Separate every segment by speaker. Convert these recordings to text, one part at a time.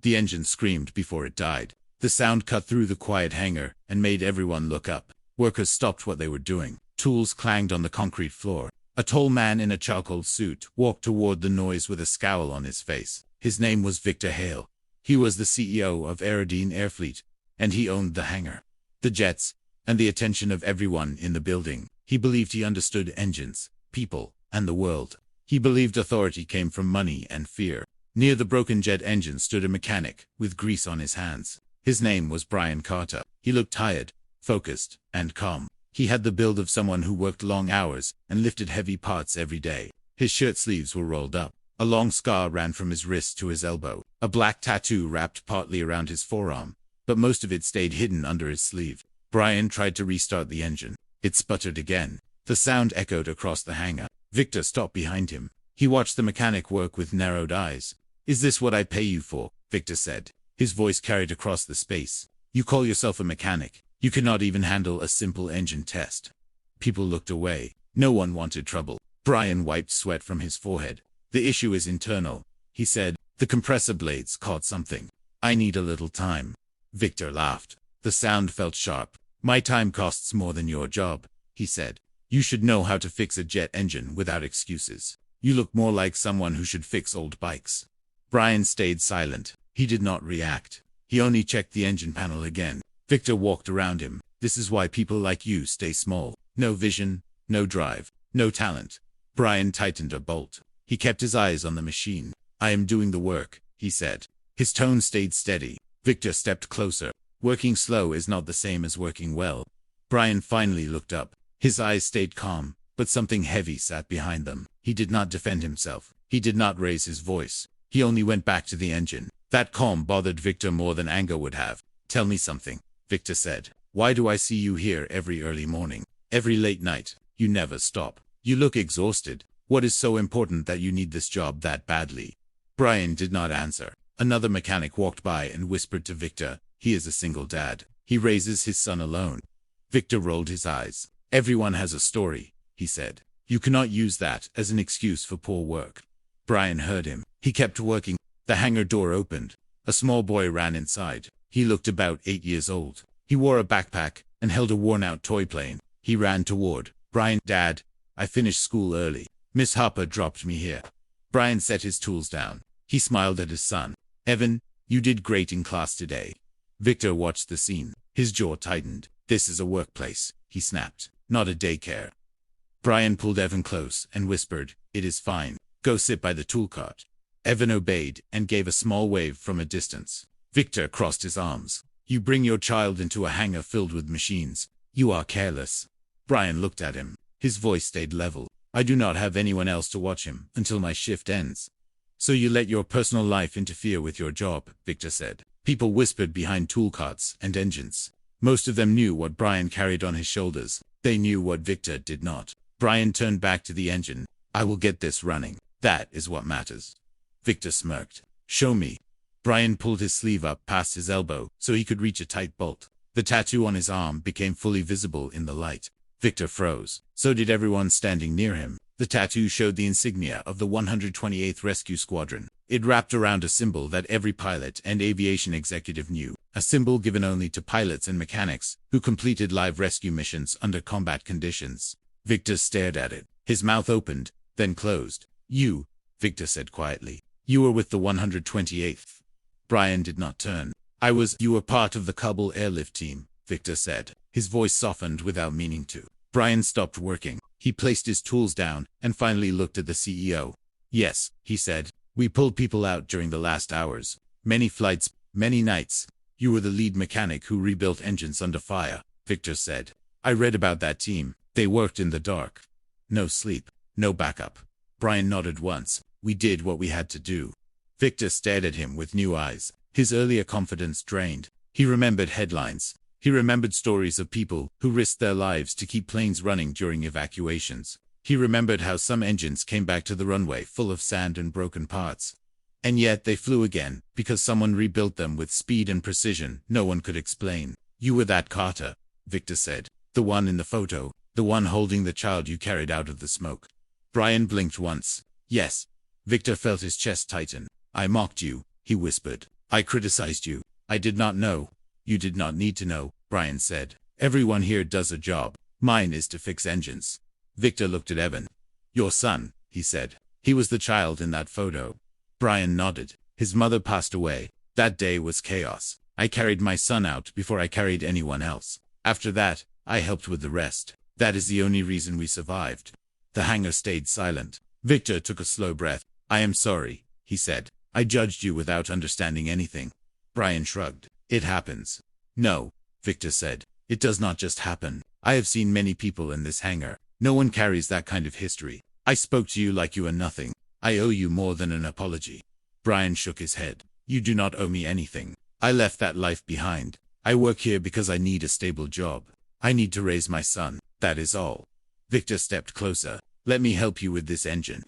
Speaker 1: The engine screamed before it died. The sound cut through the quiet hangar and made everyone look up. Workers stopped what they were doing. Tools clanged on the concrete floor. A tall man in a charcoal suit walked toward the noise with a scowl on his face. His name was Victor Hale. He was the CEO of Aerodine Airfleet, and he owned the hangar, the jets, and the attention of everyone in the building. He believed he understood engines, people, and the world. He believed authority came from money and fear. Near the broken jet engine stood a mechanic, with grease on his hands. His name was Brian Carter. He looked tired, focused, and calm. He had the build of someone who worked long hours and lifted heavy parts every day. His shirt sleeves were rolled up. A long scar ran from his wrist to his elbow. A black tattoo wrapped partly around his forearm, but most of it stayed hidden under his sleeve. Brian tried to restart the engine. It sputtered again. The sound echoed across the hangar. Victor stopped behind him. He watched the mechanic work with narrowed eyes. "Is this what I pay you for?" Victor said. His voice carried across the space. "You call yourself a mechanic. You cannot even handle a simple engine test." People looked away. No one wanted trouble. Brian wiped sweat from his forehead. "The issue is internal," he said. "The compressor blades caught something. I need a little time." Victor laughed. The sound felt sharp. "My time costs more than your job," he said. "You should know how to fix a jet engine without excuses. You look more like someone who should fix old bikes." Brian stayed silent. He did not react. He only checked the engine panel again. Victor walked around him. "This is why people like you stay small. No vision, no drive, no talent." Brian tightened a bolt. He kept his eyes on the machine. "I am doing the work," he said. His tone stayed steady. Victor stepped closer. "Working slow is not the same as working well." Brian finally looked up. His eyes stayed calm, but something heavy sat behind them. He did not defend himself. He did not raise his voice. He only went back to the engine. That calm bothered Victor more than anger would have. "Tell me something," Victor said. "Why do I see you here every early morning? Every late night? You never stop. You look exhausted. What is so important that you need this job that badly?" Brian did not answer. Another mechanic walked by and whispered to Victor, "He is a single dad. He raises his son alone." Victor rolled his eyes. "Everyone has a story," he said. "You cannot use that as an excuse for poor work." Brian heard him. He kept working. The hangar door opened. A small boy ran inside. He looked about 8 years old. He wore a backpack and held a worn-out toy plane. He ran toward Brian. "Dad, I finished school early. Miss Harper dropped me here." Brian set his tools down. He smiled at his son. "Evan, you did great in class today." Victor watched the scene. His jaw tightened. "This is a workplace," he snapped, "not a daycare." Brian pulled Evan close and whispered, "It is fine. Go sit by the tool cart." Evan obeyed and gave a small wave from a distance. Victor crossed his arms. "You bring your child into a hangar filled with machines. You are careless." Brian looked at him. His voice stayed level. "I do not have anyone else to watch him until my shift ends." "So you let your personal life interfere with your job," Victor said. People whispered behind tool carts and engines. Most of them knew what Brian carried on his shoulders. They knew what Victor did not. Brian turned back to the engine. "I will get this running. That is what matters." Victor smirked. "Show me." Brian pulled his sleeve up past his elbow so he could reach a tight bolt. The tattoo on his arm became fully visible in the light. Victor froze. So did everyone standing near him. The tattoo showed the insignia of the 128th Rescue Squadron. It wrapped around a symbol that every pilot and aviation executive knew, a symbol given only to pilots and mechanics who completed live rescue missions under combat conditions. Victor stared at it. His mouth opened, then closed. "You," Victor said quietly. "You were with the 128th. Brian did not turn. You were part of the Kabul airlift team," Victor said. His voice softened without meaning to. Brian stopped working. He placed his tools down and finally looked at the CEO. "Yes," he said. "We pulled people out during the last hours. Many flights, many nights. You were the lead mechanic who rebuilt engines under fire," Victor said. "I read about that team. They worked in the dark. No sleep, no backup." Brian nodded once. "We did what we had to do." Victor stared at him with new eyes. His earlier confidence drained. He remembered headlines. He remembered stories of people who risked their lives to keep planes running during evacuations. He remembered how some engines came back to the runway full of sand and broken parts. And yet they flew again, because someone rebuilt them with speed and precision no one could explain. "You were that Carter," Victor said. "The one in the photo, the one holding the child you carried out of the smoke." Brian blinked once. "Yes." Victor felt his chest tighten. "I mocked you," he whispered. I criticized you. I did not know. You did not need to know, Brian said. Everyone here does a job. Mine is to fix engines. Victor looked at Evan. Your son, he said. He was the child in that photo. Brian nodded. His mother passed away. That day was chaos. I carried my son out before I carried anyone else. After that, I helped with the rest. That is the only reason we survived. The hangar stayed silent. Victor took a slow breath. I am sorry, he said. I judged you without understanding anything. Brian shrugged. It happens. No, Victor said. It does not just happen. I have seen many people in this hangar. No one carries that kind of history. I spoke to you like you are nothing. I owe you more than an apology. Brian shook his head. You do not owe me anything. I left that life behind. I work here because I need a stable job. I need to raise my son. That is all. Victor stepped closer. Let me help you with this engine.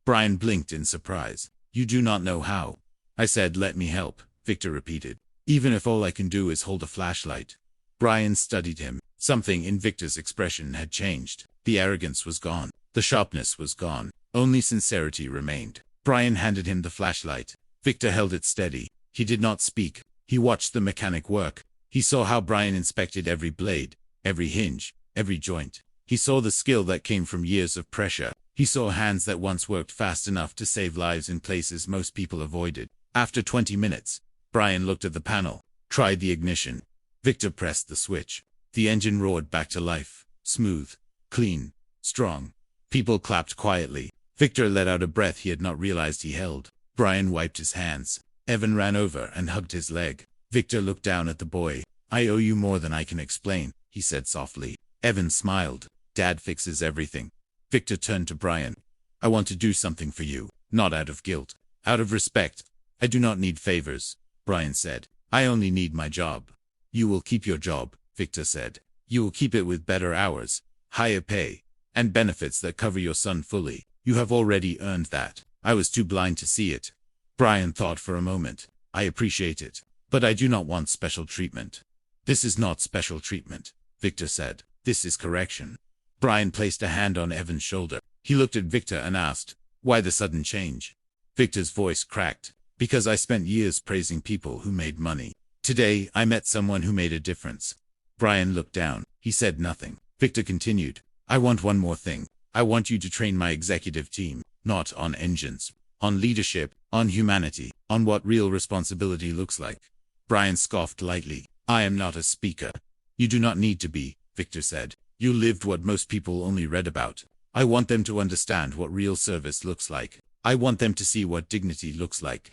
Speaker 1: Brian blinked in surprise. You do not know how. I said let me help, Victor repeated. Even if all I can do is hold a flashlight. Brian studied him. Something in Victor's expression had changed. The arrogance was gone. The sharpness was gone. Only sincerity remained. Brian handed him the flashlight. Victor held it steady. He did not speak. He watched the mechanic work. He saw how Brian inspected every blade, every hinge, every joint. He saw the skill that came from years of pressure. He saw hands that once worked fast enough to save lives in places most people avoided. After 20 minutes, Brian looked at the panel, tried the ignition. Victor pressed the switch. The engine roared back to life. Smooth, clean, strong. People clapped quietly. Victor let out a breath he had not realized he held. Brian wiped his hands. Evan ran over and hugged his leg. Victor looked down at the boy. I owe you more than I can explain, he said softly. Evan smiled. Dad fixes everything. Victor turned to Brian. I want to do something for you, not out of guilt, out of respect. I do not need favors, Brian said. I only need my job. You will keep your job, Victor said. You will keep it with better hours, higher pay, and benefits that cover your son fully. You have already earned that. I was too blind to see it. Brian thought for a moment. I appreciate it, but I do not want special treatment. This is not special treatment, Victor said. This is correction. Brian placed a hand on Evan's shoulder. He looked at Victor and asked, why the sudden change? Victor's voice cracked. Because I spent years praising people who made money. Today, I met someone who made a difference. Brian looked down. He said nothing. Victor continued. I want one more thing. I want you to train my executive team, not on engines, on leadership, on humanity, on what real responsibility looks like. Brian scoffed lightly. I am not a speaker. You do not need to be, Victor said. You lived what most people only read about. I want them to understand what real service looks like. I want them to see what dignity looks like.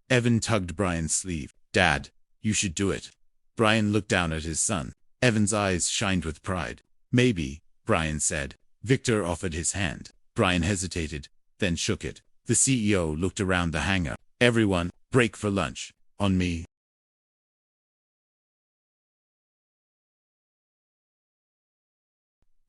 Speaker 1: Evan tugged Brian's sleeve. Dad, you should do it. Brian looked down at his son. Evan's eyes shined with pride. Maybe, Brian said. Victor offered his hand. Brian hesitated, then shook it. The CEO looked around the hangar. Everyone, break for lunch. On me.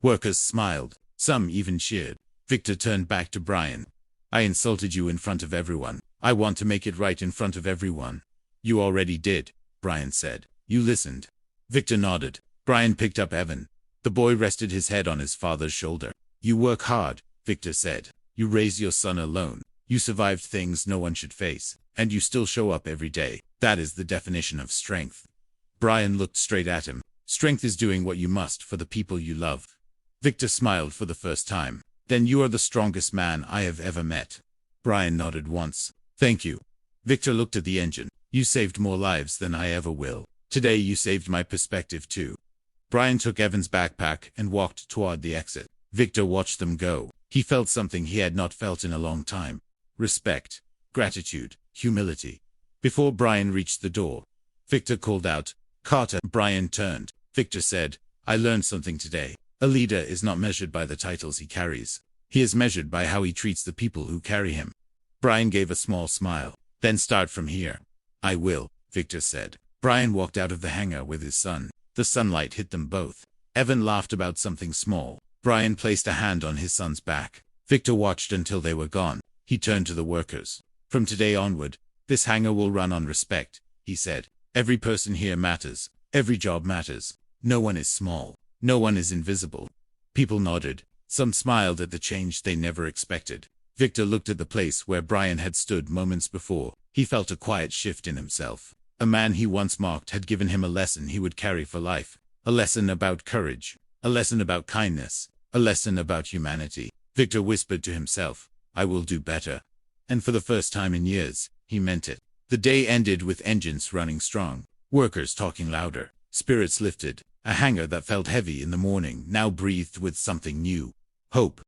Speaker 1: Workers smiled. Some even cheered. Victor turned back to Brian. I insulted you in front of everyone. I want to make it right in front of everyone. You already did, Brian said. You listened. Victor nodded. Brian picked up Evan. The boy rested his head on his father's shoulder. You work hard, Victor said. You raise your son alone. You survived things no one should face. And you still show up every day. That is the definition of strength. Brian looked straight at him. Strength is doing what you must for the people you love. Victor smiled for the first time. Then you are the strongest man I have ever met. Brian nodded once. Thank you. Victor looked at the engine. You saved more lives than I ever will. Today you saved my perspective too. Brian took Evan's backpack and walked toward the exit. Victor watched them go. He felt something he had not felt in a long time. Respect, gratitude, humility. Before Brian reached the door, Victor called out, Carter. Brian turned. Victor said, I learned something today. A leader is not measured by the titles he carries. He is measured by how he treats the people who carry him. Brian gave a small smile. Then start from here. I will, Victor said. Brian walked out of the hangar with his son. The sunlight hit them both. Evan laughed about something small. Brian placed a hand on his son's back. Victor watched until they were gone. He turned to the workers. From today onward, this hangar will run on respect, he said. Every person here matters. Every job matters. No one is small. No one is invisible. People nodded. Some smiled at the change they never expected. Victor looked at the place where Brian had stood moments before. He felt a quiet shift in himself. A man he once mocked had given him a lesson he would carry for life. A lesson about courage. A lesson about kindness. A lesson about humanity. Victor whispered to himself, "I will do better." And for the first time in years, he meant it. The day ended with engines running strong. Workers talking louder. Spirits lifted. A hangar that felt heavy in the morning now breathed with something new. Hope.